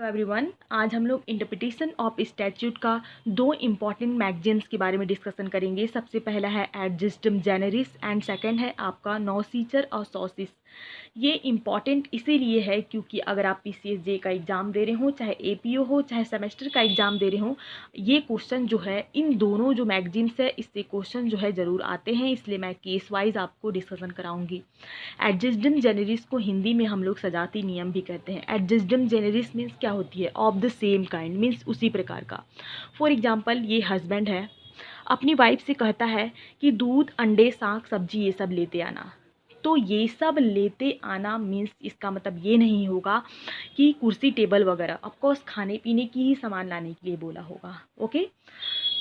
Hello everyone, आज हम लोग इंटरप्रिटेशन ऑफ स्टैट्यूट का दो इम्पॉर्टेंट मैगजीन्स के बारे में डिस्कशन करेंगे। सबसे पहला है एडजस्टम जेनेरिस एंड सेकंड है आपका नौसीचर और सॉसिस। ये इम्पॉर्टेंट इसीलिए है क्योंकि अगर आप पीसीएसजे का एग्ज़ाम दे रहे हो, चाहे एपीओ हो, चाहे सेमेस्टर का एग्ज़ाम दे रहे हो, ये क्वेश्चन जो है इन दोनों जो मैगजीन्स है इससे क्वेश्चन जो है ज़रूर आते हैं, इसलिए मैं केस वाइज आपको डिस्कशन कराऊंगी। एडजस्टम जेनेरिस को हिंदी में हम लोग सजाती नियम भी कहते हैं। एडजस्टम जेनेरिस मीन्स क्या होती है? Of the same kind, means उसी प्रकार का। फॉर एग्जाम्पल, ये हस्बैंड है, अपनी वाइफ से कहता है कि दूध, अंडे, साग सब्जी ये सब लेते आना। तो ये सब लेते आना मीन्स इसका मतलब ये नहीं होगा कि कुर्सी टेबल वगैरह, ऑफकोर्स खाने पीने की ही सामान लाने के लिए बोला होगा। ओके,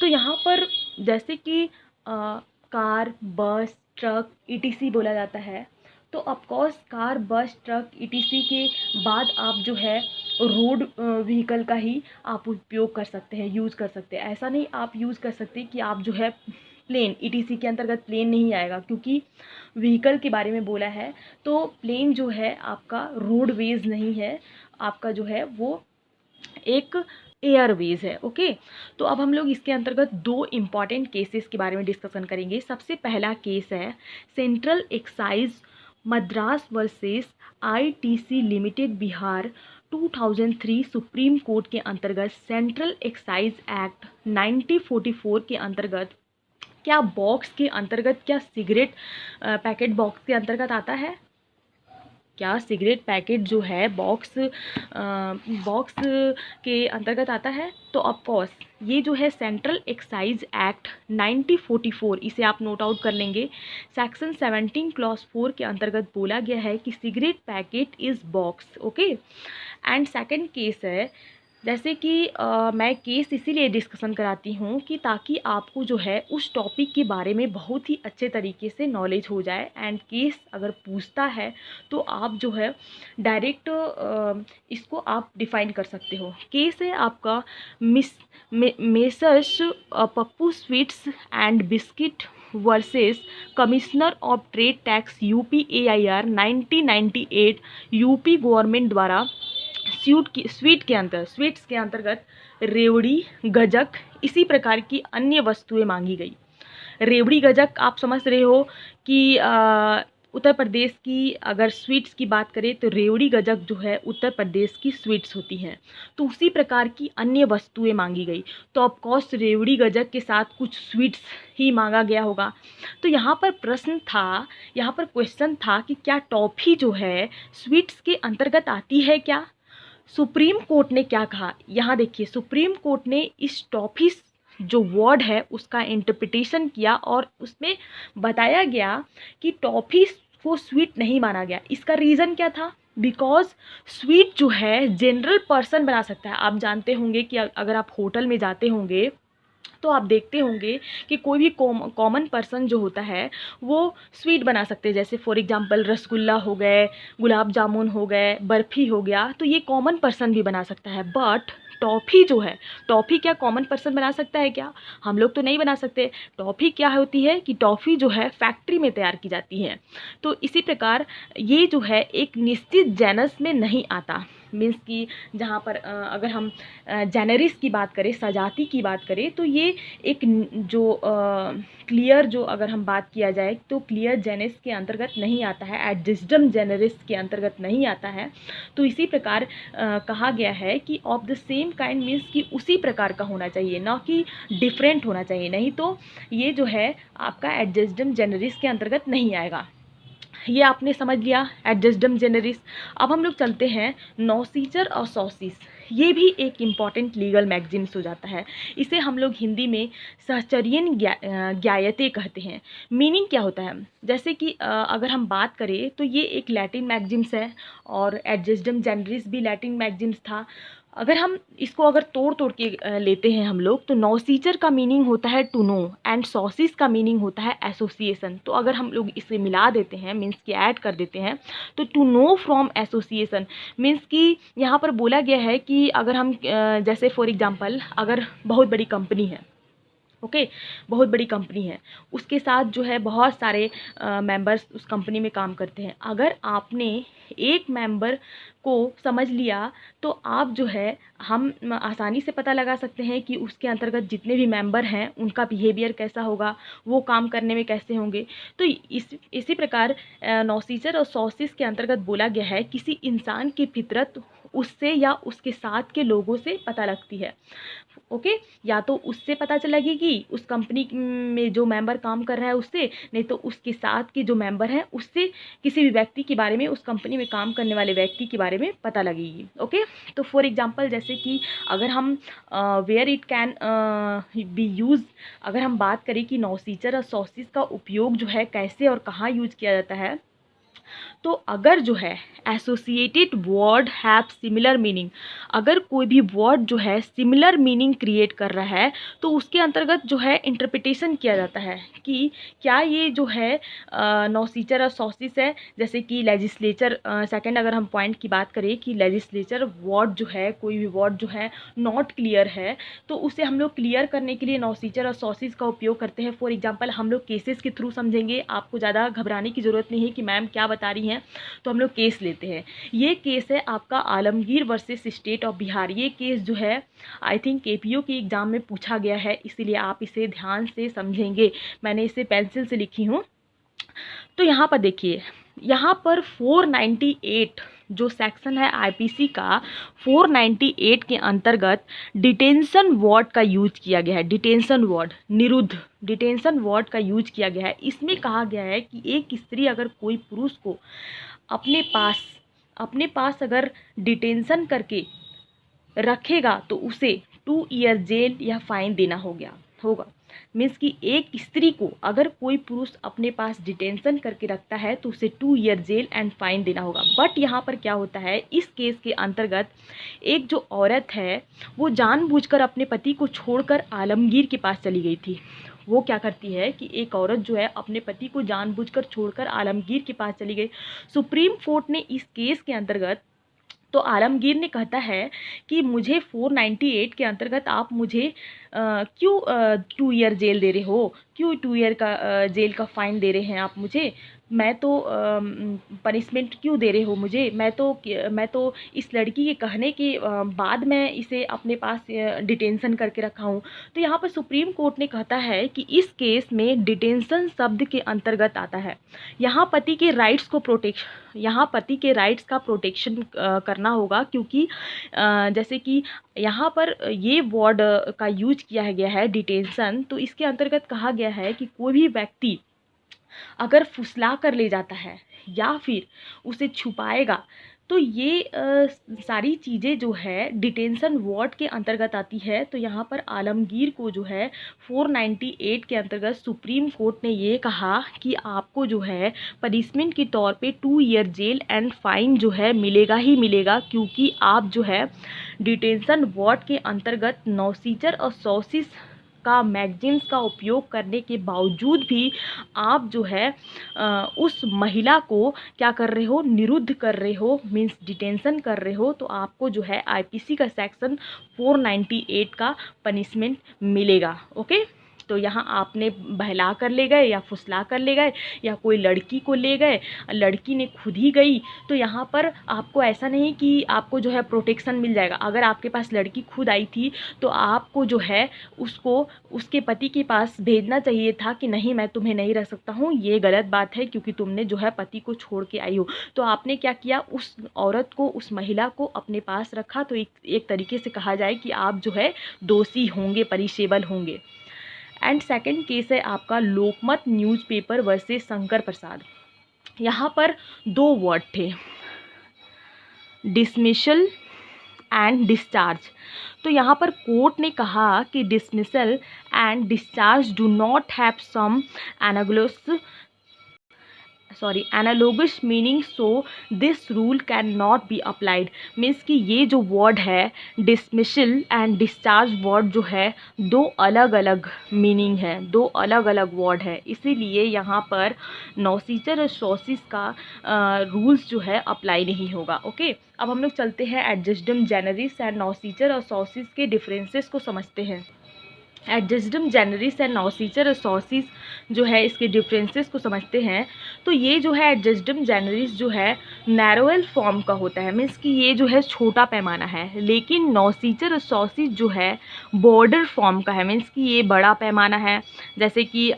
तो यहाँ पर जैसे कि कार, बस, ट्रक, ईटीसी बोला जाता है, तो ऑफकोर्स कार, बस, ट्रक, ईटीसी के बाद आप जो है रोड व्हीकल का ही आप उपयोग कर सकते हैं, यूज़ कर सकते हैं। ऐसा नहीं आप यूज़ कर सकते कि आप जो है प्लेन, ईटीसी के अंतर्गत प्लेन नहीं आएगा क्योंकि व्हीकल के बारे में बोला है। तो प्लेन जो है आपका रोडवेज नहीं है, आपका जो है वो एक एयरवेज है। ओके, तो अब हम लोग इसके अंतर्गत दो इम्पॉर्टेंट केसेस के बारे में डिस्कशन करेंगे। सबसे पहला केस है central excise Madras versus ITC limited Bihar 2003 supreme court के अंतर्गत सेंट्रल एक्साइज एक्ट 1944 के अंतर्गत क्या बॉक्स के अंतर्गत, क्या सिगरेट पैकेट बॉक्स के अंतर्गत आता है? क्या सिगरेट पैकेट जो है बॉक्स के अंतर्गत आता है? तो ऑफकोर्स ये जो है सेंट्रल एक्साइज एक्ट 1944, इसे आप नोट आउट कर लेंगे। सेक्शन 17 क्लॉज 4 के अंतर्गत बोला गया है कि cigarette packet is box. Okay, and second case है, जैसे कि मैं केस इसीलिए डिस्कशन कराती हूँ कि ताकि आपको जो है उस टॉपिक के बारे में बहुत ही अच्छे तरीके से नॉलेज हो जाए। एंड केस अगर पूछता है तो आप जो है डायरेक्ट इसको आप डिफाइन कर सकते हो। केस है आपका messrs Pappu sweets and biscuit versus commissioner of trade tax UP AIR 1998। UP government द्वारा स्वीट्स के अंतर्गत रेवड़ी, गजक, इसी प्रकार की अन्य वस्तुएं मांगी गई। रेवड़ी गजक आप समझ रहे हो कि उत्तर प्रदेश की अगर स्वीट्स की बात करें तो रेवड़ी गजक जो है उत्तर प्रदेश की स्वीट्स होती हैं। तो उसी प्रकार की अन्य वस्तुएं मांगी गई, तो ऑफकोर्स रेवड़ी गजक के साथ कुछ स्वीट्स ही मांगा गया होगा। तो यहाँ पर प्रश्न था, यहाँ पर क्वेश्चन था कि क्या टॉफ़ी जो है स्वीट्स के अंतर्गत आती है क्या? सुप्रीम कोर्ट ने क्या कहा, यहाँ देखिए, सुप्रीम कोर्ट ने इस टॉफ़ी जो वर्ड है उसका इंटरप्रिटेशन किया और उसमें बताया गया कि टॉफ़ी को स्वीट नहीं माना गया। इसका रीज़न क्या था? बिकॉज स्वीट जो है जनरल पर्सन बना सकता है। आप जानते होंगे कि अगर आप होटल में जाते होंगे तो आप देखते होंगे कि कोई भी कॉमन पर्सन जो होता है वो स्वीट बना सकते हैं। जैसे फॉर एग्जांपल रसगुल्ला हो गए, गुलाब जामुन हो गए, बर्फ़ी हो गया, तो ये कॉमन पर्सन भी बना सकता है। बट टॉफ़ी जो है, टॉफ़ी क्या कॉमन पर्सन बना सकता है क्या? हम लोग तो नहीं बना सकते। टॉफ़ी क्या होती है कि टॉफ़ी जो है फैक्ट्री में तैयार की जाती है। तो इसी प्रकार ये जो है एक निश्चित जेनस में नहीं आता। मीन्स कि जहाँ पर अगर हम जेनेरिस की बात करें, सजाती की बात करें, तो ये एक जो क्लियर, जो अगर हम बात किया जाए तो क्लियर जेनेस के अंतर्गत नहीं आता है, एडजस्टम जेनेरिस के अंतर्गत नहीं आता है। तो इसी प्रकार कहा गया है कि of the same kind means कि उसी प्रकार का होना चाहिए, ना कि डिफरेंट होना चाहिए, नहीं तो ये जो है आपका एडजस्टम जेनेरिस के अंतर्गत नहीं आएगा। ये आपने समझ लिया एडजस्टम जेनेरिस। अब हम लोग चलते हैं नौसीचर और सॉसिस। ये भी एक इम्पॉर्टेंट लीगल मैगजीन्स हो जाता है। इसे हम लोग हिंदी में सहचर्यन ज्ञायते कहते हैं। मीनिंग क्या होता है? जैसे कि अगर हम बात करें तो ये एक लैटिन मैगजीन्स है और एडजस्टम जेनेरिस भी लैटिन मैगजीन्स था। अगर हम इसको अगर तोड़ के लेते हैं हम लोग, तो नौसीचर का मीनिंग होता है टू नो एंड सॉसिस का मीनिंग होता है एसोसिएशन। तो अगर हम लोग इसे मिला देते हैं, मीन्स कि ऐड कर देते हैं, तो to know from association means कि यहाँ पर बोला गया है कि अगर हम जैसे फॉर एग्जांपल अगर बहुत बड़ी कंपनी है, ओके, बहुत बड़ी कंपनी है, उसके साथ जो है बहुत सारे मेंबर्स उस कंपनी में काम करते हैं। अगर आपने एक मेंबर को समझ लिया तो आप जो है हम आसानी से पता लगा सकते हैं कि उसके अंतर्गत जितने भी मेंबर हैं उनका बिहेवियर कैसा होगा, वो काम करने में कैसे होंगे। तो इसी प्रकार नौसीचर और सॉसिस के अंतर्गत बोला गया है किसी इंसान की फितरत उससे या उसके साथ के लोगों से पता लगती है। ओके, या तो उससे पता चलेगी उस कंपनी में जो मेंबर काम कर रहा है उससे, नहीं तो उसके साथ के जो मेंबर हैं उससे किसी भी व्यक्ति के बारे में, उस कंपनी में काम करने वाले व्यक्ति के बारे में पता लगेगी। ओके, तो फॉर एग्जांपल जैसे कि अगर हम where it can be use, अगर हम बात करें कि नौसीचर और सॉसिस का उपयोग जो है कैसे और कहाँ यूज किया जाता है, तो अगर जो है associated word have similar meaning, अगर कोई भी वर्ड जो है सिमिलर मीनिंग क्रिएट कर रहा है तो उसके अंतर्गत जो है इंटरप्रिटेशन किया जाता है कि क्या ये जो है नौसीचर और सॉसिस है। जैसे कि लेजिस्लेचर, सेकंड अगर हम पॉइंट की बात करें कि लेजिस्लेचर वर्ड जो है, कोई भी वर्ड जो है नॉट क्लियर है तो उसे हम लोग क्लियर करने के लिए नौसीचर और सॉसिस का उपयोग करते हैं। फॉर एग्जाम्पल हम लोग केसेस के थ्रू समझेंगे, आपको ज़्यादा घबराने की ज़रूरत नहीं है कि मैम क्या बता रही हैं। तो हम लोग केस लेते हैं, ये केस है आपका Alamgir versus state of Bihar. ये केस जो है आई थिंक केपीओ के एग्ज़ाम में पूछा गया है, इसीलिए आप इसे ध्यान से समझेंगे। मैंने इसे पेंसिल से लिखी हूँ। तो यहाँ पर देखिए, यहाँ पर 498 जो सेक्शन है आईपीसी का, 498 के अंतर्गत डिटेंशन वार्ड का यूज किया गया है। डिटेंशन वार्ड, निरुद्ध डिटेंशन वार्ड का यूज किया गया है। इसमें कहा गया है कि एक स्त्री अगर कोई पुरुष को अपने पास अगर डिटेंशन करके रखेगा तो उसे 2 ईयर जेल या फाइन देना होगा। मीन्स कि एक स्त्री को अगर कोई पुरुष अपने पास डिटेंशन करके रखता है तो उसे 2 ईयर जेल एंड फाइन देना होगा। बट यहाँ पर क्या होता है, इस केस के अंतर्गत एक जो औरत है वो जानबूझकर अपने पति को छोड़कर आलमगीर के पास चली गई थी। वो क्या करती है कि एक औरत जो है अपने पति को जानबूझकर छोड़कर आलमगीर के पास चली गई। सुप्रीम कोर्ट ने इस केस के अंतर्गत, तो आलमगीर ने कहता है कि मुझे 498 के अंतर्गत आप मुझे क्यों 2 ईयर जेल दे रहे हो, क्यों 2 ईयर का जेल का फ़ाइन दे रहे हैं आप मुझे, मैं तो पनिशमेंट क्यों दे रहे हो मुझे, मैं तो इस लड़की के कहने के बाद मैं इसे अपने पास डिटेंशन करके रखा हूँ। तो यहाँ पर सुप्रीम कोर्ट ने कहता है कि इस केस में डिटेंशन शब्द के अंतर्गत आता है। यहाँ पति के राइट्स का प्रोटेक्शन करना होगा, क्योंकि जैसे कि यहाँ पर ये वर्ड का यूज किया गया है डिटेंशन, तो इसके अंतर्गत कहा गया है कि कोई भी व्यक्ति अगर फुसला कर ले जाता है या फिर उसे छुपाएगा तो ये सारी चीज़ें जो है डिटेंशन वार्ड के अंतर्गत आती है। तो यहाँ पर आलमगीर को जो है 498 के अंतर्गत सुप्रीम कोर्ट ने ये कहा कि आपको जो है पनिशमेंट के तौर पे 2 ईयर जेल एंड फाइन जो है मिलेगा ही मिलेगा, क्योंकि आप जो है डिटेंशन वार्ड के अंतर्गत नौसीचर और सॉसिस का मैगजीन्स का उपयोग करने के बावजूद भी आप जो है उस महिला को क्या कर रहे हो, निरुद्ध कर रहे हो, मीन्स डिटेंशन कर रहे हो, तो आपको जो है आईपीसी का सेक्शन 498 का पनिशमेंट मिलेगा। ओके, तो यहाँ आपने बहला कर ले गए या फुसला कर ले गए या कोई लड़की को ले गए, लड़की ने खुद ही गई, तो यहाँ पर आपको ऐसा नहीं कि आपको जो है प्रोटेक्शन मिल जाएगा। अगर आपके पास लड़की खुद आई थी तो आपको जो है उसको उसके पति के पास भेजना चाहिए था कि नहीं मैं तुम्हें नहीं रख सकता हूँ, ये गलत बात है क्योंकि तुमने जो है पति को छोड़ के आई हो। तो आपने क्या किया, उस औरत को, उस महिला को अपने पास रखा। तो एक तरीके से कहा जाए कि आप जो है दोषी होंगे, पनिशेबल होंगे। एंड सेकंड केस है आपका लोकमत न्यूज़पेपर वर्सेस शंकर प्रसाद। यहाँ पर 2 वर्ड थे, डिसमिसल एंड डिस्चार्ज। तो यहाँ पर कोर्ट ने कहा कि dismissal and discharge do not have some analogous meaning, so this rule can not be applied. Means कि ये जो वर्ड है डिसमिसल एंड डिस्चार्ज वर्ड जो है 2 अलग अलग मीनिंग है, 2 अलग अलग वर्ड है, इसीलिए यहाँ पर नौसीचर और सॉसिस का रूल्स जो है अप्लाई नहीं होगा। ओके, अब हम लोग चलते हैं एडजस्टम जेनरिस एंड नौसीचर और सॉसिस के डिफरेंसेस को समझते हैं। एडजस्टम जेनरिस एंड नॉसिचर सॉसिस जो है इसके डिफरेंसेस को समझते हैं। तो ये जो है एडजस्टम जेनरिस जो है नैरोएल फॉर्म का होता है, मीन्स कि ये जो है छोटा पैमाना है, लेकिन नॉसिचर सॉसिस जो है बॉर्डर फॉर्म का है, मीन्स कि ये बड़ा पैमाना है। जैसे कि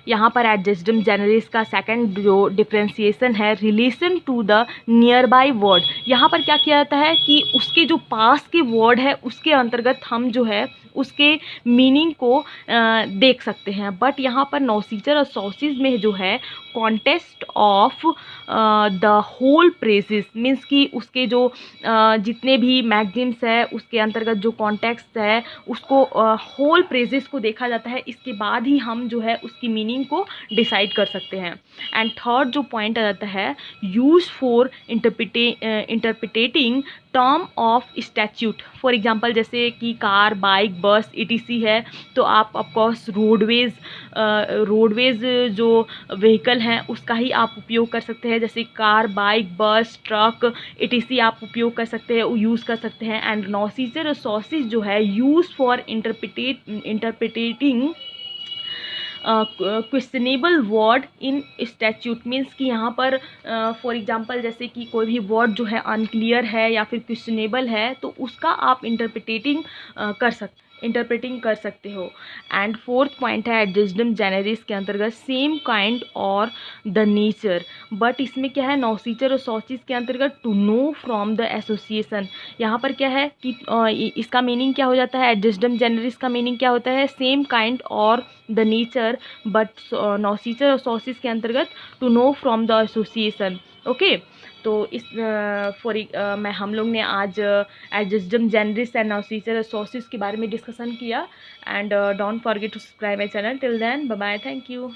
यहाँ पर एडजस्टम जेनरिस का सेकंड जो डिफ्रेंसिएशन है relation to the nearby word, यहाँ पर क्या किया जाता है कि उसके जो पास के वर्ड है उसके अंतर्गत हम जो है उसके मीनिंग को देख सकते हैं। बट यहाँ पर नॉसिचर और सॉसिस में जो है context of the whole phrases, means कि उसके जो जितने भी मैगजीम्स है उसके अंतर्गत जो कॉन्टेक्स्ट है उसको होल प्रेजेस को देखा जाता है, इसके बाद ही हम जो है उसकी मीनिंग को डिसाइड कर सकते हैं। एंड थर्ड जो पॉइंट आ जाता है use for interpreting term of statute. For example जैसे कि कार, बाइक, बस etc है, तो आप ऑफकोर्स रोडवेज जो व्हीकल हैं उसका ही आप उपयोग कर सकते हैं, जैसे कार, बाइक, बस, ट्रक etc आप उपयोग कर सकते हैं, यूज़ कर सकते हैं। एंड नॉसिचर और सॉसिस जो है use for interpreting questionable word in statute, means कि यहाँ पर फॉर एग्जांपल जैसे कि कोई भी वर्ड जो है अनक्लियर है या फिर क्वेश्चनेबल है तो उसका आप इंटरप्रिटेटिंग कर सकते हो। एंड फोर्थ पॉइंट है एडजस्टम जेनरिस के अंतर्गत same kind or the nature, but इसमें क्या है नॉसिचर और सॉसिस के अंतर्गत to know from the association. यहाँ पर क्या है कि इसका मीनिंग क्या हो जाता है, एडजस्टम जेनरिस का मीनिंग क्या होता है same kind or the nature, but नॉसिचर और सॉसिस के अंतर्गत to know from the association. Okay, तो इस मैं हम लोग ने आज एडजस्टम जेनरिस एंड नॉसिचर और सॉसिस के बारे में डिस्कशन किया। And don't forget to subscribe my channel. Till then bye bye, thank you.